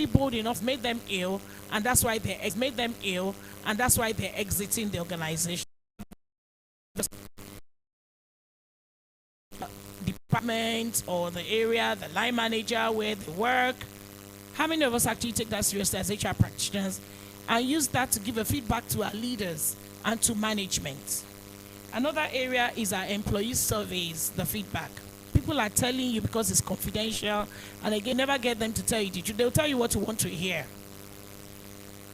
actually bold enough, made them ill, and that's why they're exiting the organization. Department or the area, the line manager where they work. How many of us actually take that seriously as HR practitioners and use that to give a feedback to our leaders and to management? Another area is our employee surveys, the feedback. People are telling you because it's confidential, and again, never get them to tell you the truth. They'll tell you what you want to hear.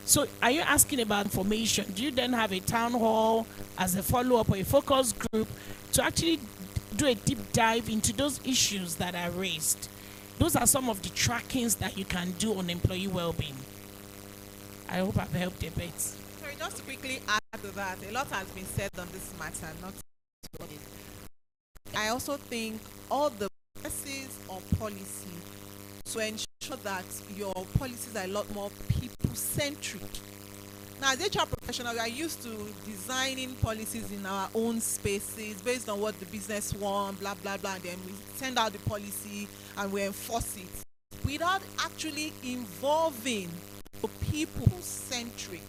So are you asking about information? Do you then have a town hall as a follow-up or a focus group to actually do a deep dive into those issues that are raised? Those are some of the trackings that you can do on employee well-being. I hope I've helped a bit. Sorry, just to quickly add to that, a lot has been said on this matter, not to it. I also think all the policies on policy to ensure that your policies are a lot more people-centric. Now, as HR professionals, we are used to designing policies in our own spaces based on what the business wants, blah, blah, blah, and then we send out the policy and we enforce it without actually involving the people-centric,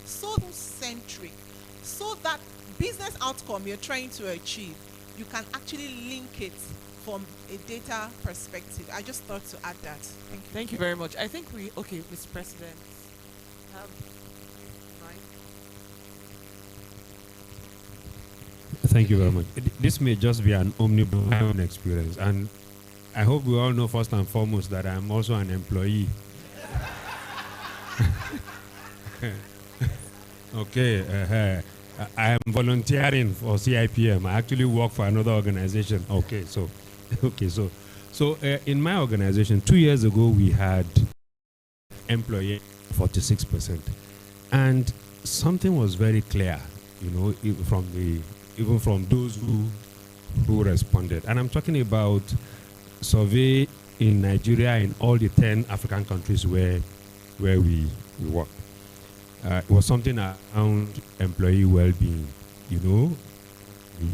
social-centric, so that business outcome you're trying to achieve, you can actually link it from a data perspective. I just thought to add that. Thank you. Thank you very much. I think okay, Mr. President. Thank you very much. This may just be an omnibuy experience, and I hope we all know first and foremost that I'm also an employee. Okay, I am volunteering for CIPM. I actually work for another organization. So in my organization, 2 years ago, we had employee 46%, and something was very clear, even from those who responded. And I'm talking about survey in Nigeria and all the 10 African countries where we work. It was something around employee well-being,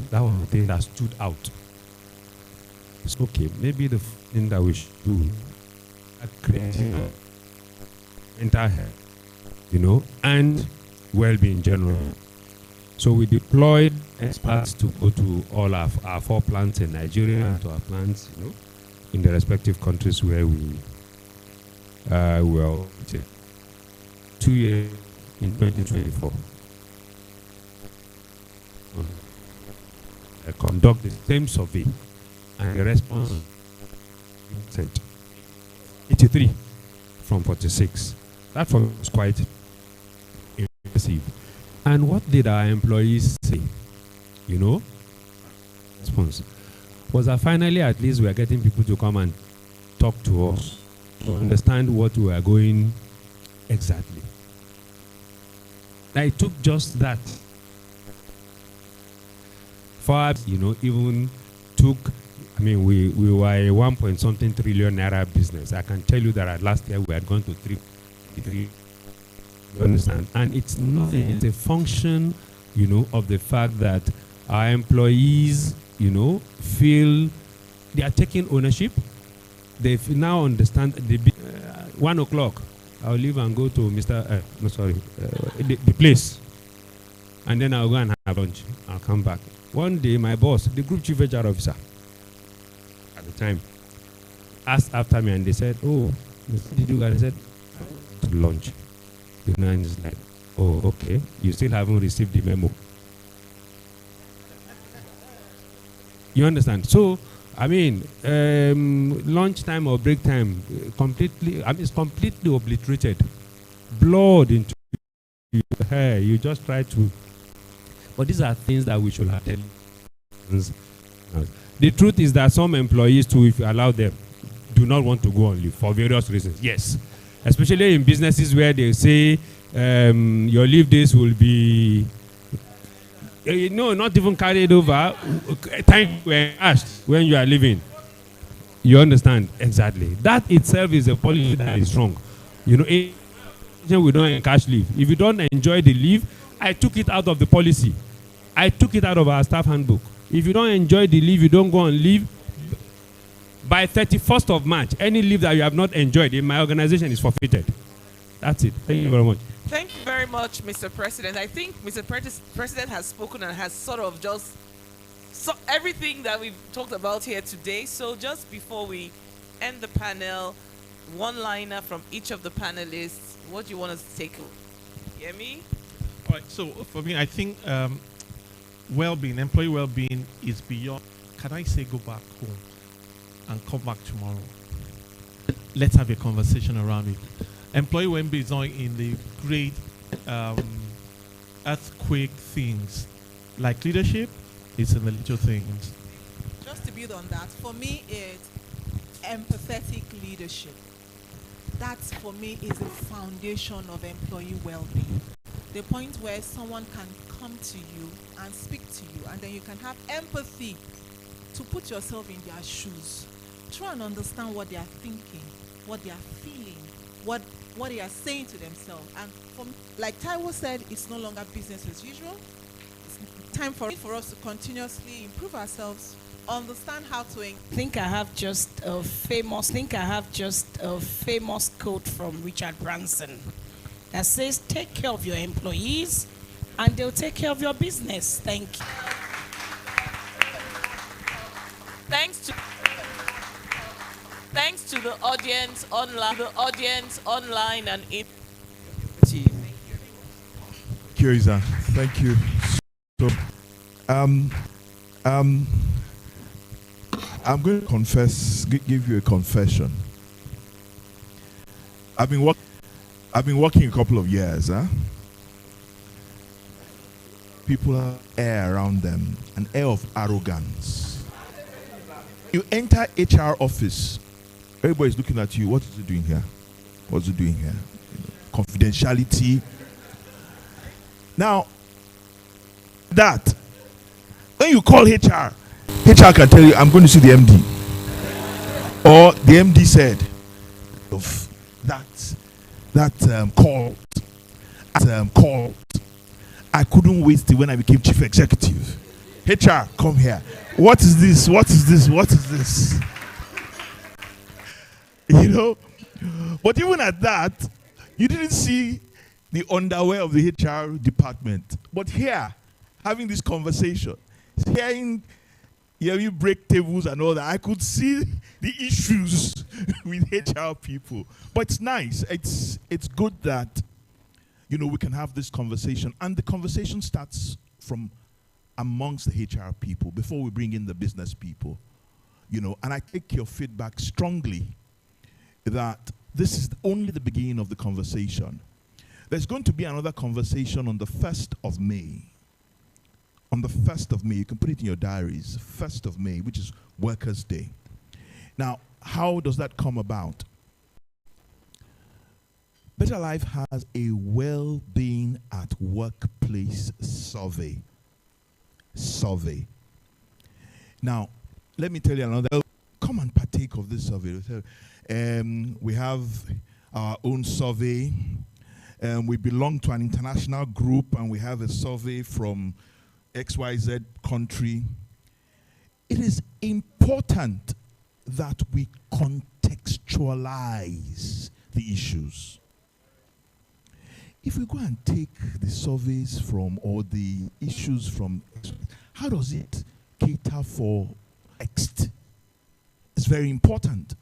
That was the thing that stood out. It's okay, maybe the thing that we should do, creating mental health, and well-being in general. So we deployed experts to go to all our 4 plants in Nigeria and to our plants, in the respective countries where we were 2 years in 2024. I conduct the same survey, and the response sent 83 from 46. That was quite impressive. And what did our employees say? Response was that finally, at least, we are getting people to come and talk to us to understand what we are going exactly. It took just that. For even took. We were a 1.something trillion naira business. I can tell you that last year we had gone to 3. You understand? And it's nothing. It's a function, of the fact that our employees, feel they are taking ownership. They now understand. 1 o'clock, I'll leave and go to the place, and then I'll go and have lunch. I'll come back. One day, my boss, the group chief HR officer, at the time, asked after me, and they said, "Oh, did you guys?" I said, "To lunch." And it's like, "Oh, okay. You still haven't received the memo." You understand? So, lunchtime or break time, it's completely obliterated. Blood into your hair. You just try to. But these are things that we should have done. The truth is that some employees, too, if you allow them, do not want to go on leave for various reasons. Yes. Especially in businesses where they say your leave days will be, not even carried over. Time were asked when you are leaving. You understand? Exactly. That itself is a policy that is wrong. We don't encash leave. If you don't enjoy the leave, I took it out of the policy. I took it out of our staff handbook. If you don't enjoy the leave, you don't go on leave. by 31st of March, any leave that you have not enjoyed in my organization is forfeited. That's it. Thank you very much. Thank you very much, Mr. President. I think Mr. President has spoken and has sort of just everything that we've talked about here today. So just before we end the panel, one-liner from each of the panelists. What do you want us to take? Hear me? All right. So for me, I think well-being, employee well-being is beyond. Can I say go back home and come back tomorrow? Let's have a conversation around it. Employee well-being is not in the great earthquake things like leadership. It's in the little things. Just to build on that, for me, it's empathetic leadership. That, for me, is the foundation of employee well-being. The point where someone can come to you and speak to you, and then you can have empathy to put yourself in their shoes. Try and understand what they are thinking, what they are feeling, what they are saying to themselves. And like Taiwo said, it's no longer business as usual. It's time for us to continuously improve ourselves, understand how to I think I have just a famous quote from Richard Branson that says, take care of your employees and they'll take care of your business. Thank you. Thanks to the audience online and in. Kiriza, thank you. So, I'm going to give you a confession. I've been working a couple of years. People have air around them, an air of arrogance. You enter HR office, everybody's looking at you. What is he doing here? What's he doing here? Confidentiality. Now, that when you call HR can tell you, I'm going to see the MD. Or the MD said, of that call, I couldn't wait till when I became chief executive. HR, come here. What is this? What is this? What is this? You know? But even at that, you didn't see the underwear of the HR department. But here, having this conversation, hearing you break tables and all that, I could see the issues with HR people. But it's nice. It's good that, we can have this conversation. And the conversation starts from amongst the HR people before we bring in the business people. And I take your feedback strongly that this is only the beginning of the conversation. There's going to be another conversation on the 1st of May. On the 1st of May, you can put it in your diaries, 1st of May, which is Workers' Day. Now, how does that come about? BettahLife has a well-being at workplace survey. Now, let me tell you another. Come and partake of this survey. We have our own survey. We belong to an international group, and we have a survey from XYZ country. It is important that we contextualize the issues. If we go and take the surveys from, or the issues from, how does it cater for text? It's very important.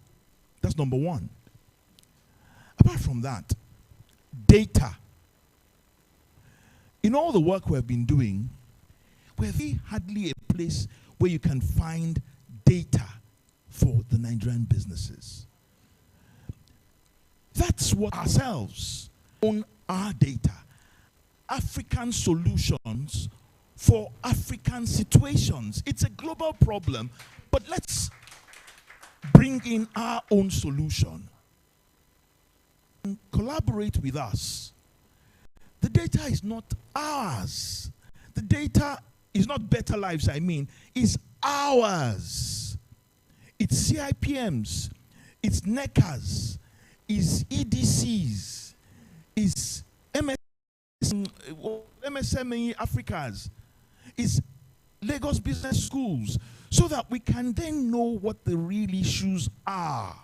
That's number one. Apart from that, data. In all the work we've been doing, we're hardly a place where you can find data for the Nigerian businesses. That's what ourselves own our data. African solutions for African situations. It's a global problem, but let's bring in our own solution. Collaborate with us. The data is not ours. The data is not BettahLife's, is ours. It's CIPM's, it's NECA's, it's EDC's, it's MSME Africa's, it's Lagos Business Schools. so that we can then know what the real issues are.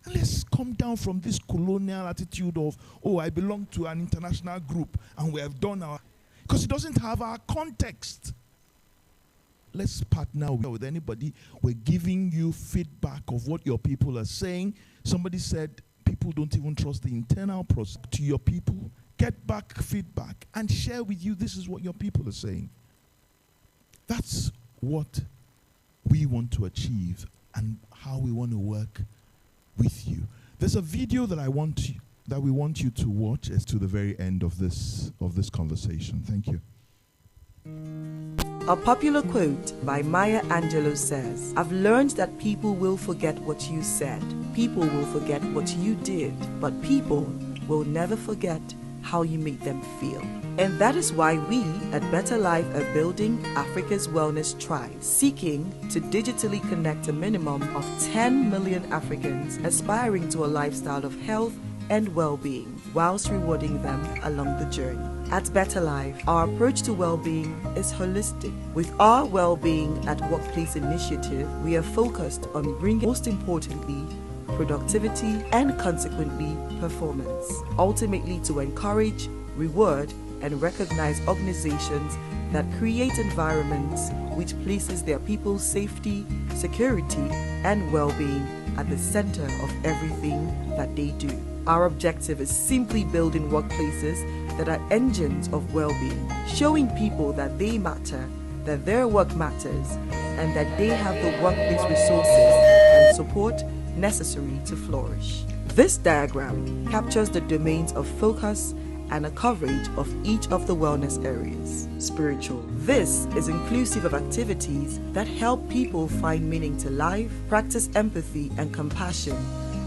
And let's come down from this colonial attitude of, oh, I belong to an international group and we have done our, because it doesn't have our context. Let's partner with anybody. We're giving you feedback of what your people are saying. Somebody said people don't even trust the internal process. To your people, get back feedback and share with you, this is what your people are saying. That's what we want to achieve and how we want to work with you. There's a video that we want you to watch as to the very end of this conversation. Thank you. A popular quote by Maya Angelou says, "I've learned that people will forget what you said, people will forget what you did, but people will never forget how you made them feel." And that is why we at BettahLife are building Africa's Wellness Tribe, seeking to digitally connect a minimum of 10 million Africans aspiring to a lifestyle of health and well-being, whilst rewarding them along the journey. At BettahLife, our approach to well-being is holistic. With our Wellbeing at Workplace initiative, we are focused on bringing, most importantly, productivity and consequently performance, ultimately to encourage, reward, and recognize organizations that create environments which places their people's safety, security, and well-being at the center of everything that they do. Our objective is simply building workplaces that are engines of well-being, showing people that they matter, that their work matters, and that they have the workplace resources and support necessary to flourish. This diagram captures the domains of focus and a coverage of each of the wellness areas. Spiritual. This is inclusive of activities that help people find meaning to life, practice empathy and compassion,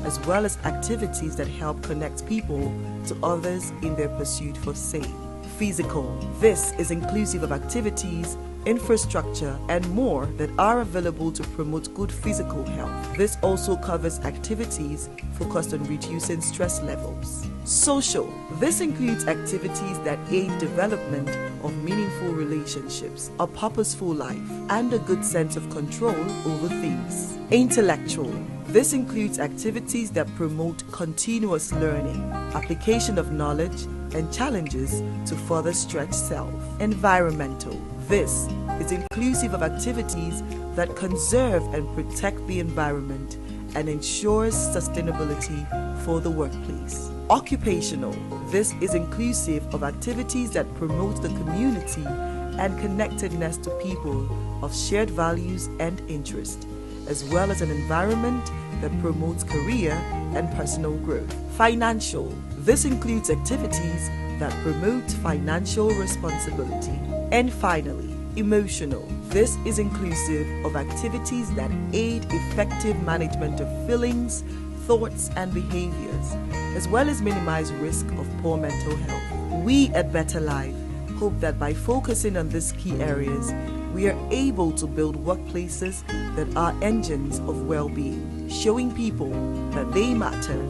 as well as activities that help connect people to others in their pursuit for same. Physical. This is inclusive of activities, infrastructure, and more that are available to promote good physical health. This also covers activities focused on reducing stress levels. Social. This includes activities that aid development of meaningful relationships, a purposeful life, and a good sense of control over things. Intellectual. This includes activities that promote continuous learning, application of knowledge, and challenges to further stretch self. Environmental. This is inclusive of activities that conserve and protect the environment and ensures sustainability for the workplace. Occupational. This is inclusive of activities that promote the community and connectedness to people of shared values and interest, as well as an environment that promotes career and personal growth. Financial. This includes activities that promote financial responsibility. And finally, emotional. This is inclusive of activities that aid effective management of feelings, thoughts, and behaviors, as well as minimize risk of poor mental health. We at BettahLife hope that by focusing on these key areas, we are able to build workplaces that are engines of well-being, showing people that they matter,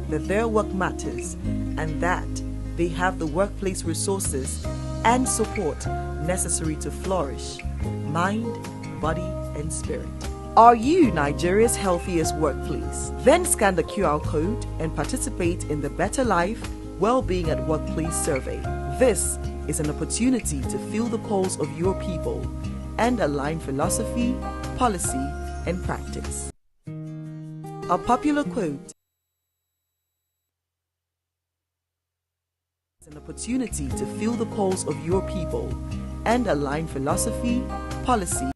that their work matters, and that they have the workplace resources and support necessary to flourish, mind, body, and spirit. Are you Nigeria's healthiest workplace? Then scan the QR code and participate in the BettahLife Wellbeing at Workplace survey. This is an opportunity to feel the pulse of your people and align philosophy, policy, and practice. A popular quote is an opportunity to feel the pulse of your people and align philosophy, policy,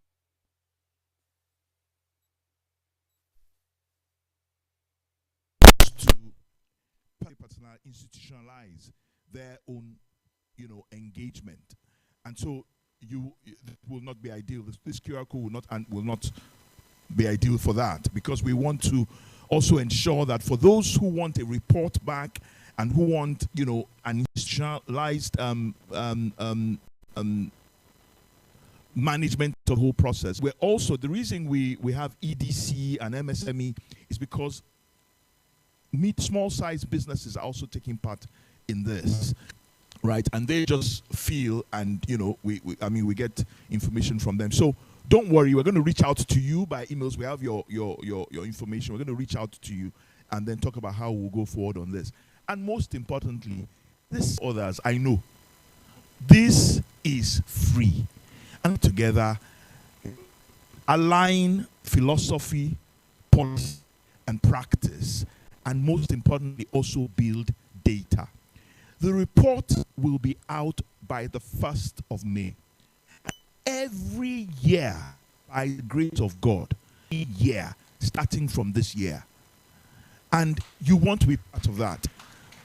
to institutionalize their own, engagement, and so it will not be ideal. This QR code will not be ideal for that, because we want to also ensure that for those who want a report back and who want, an institutionalized management of the whole process. We're also, the reason we have EDC and MSME is because small-sized businesses are also taking part in this, right? And they just feel, and we get information from them. So Don't worry, we're going to reach out to you by emails. We have your information. We're going to reach out to you and then talk about how we'll go forward on this. And most importantly, this others, I know, this is free. And together, align philosophy, policy, and practice, and most importantly, also build data. The report will be out by the 1st of May. Every year, by the grace of God, every year, starting from this year. And you want to be part of that.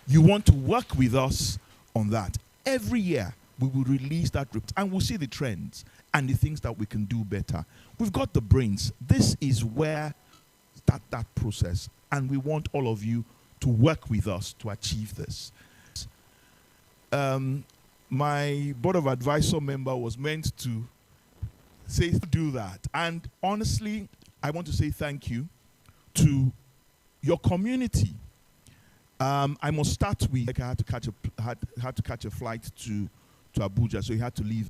You want to work with us on that. Every year, we will release that report, and we'll see the trends and the things that we can do better. We've got the brains. This is where start that process, and we want all of you to work with us to achieve this. My board of advisor member was meant to say do that, and honestly, I want to say thank you to your community. I must start with, I had to catch a flight to Abuja, so he had to leave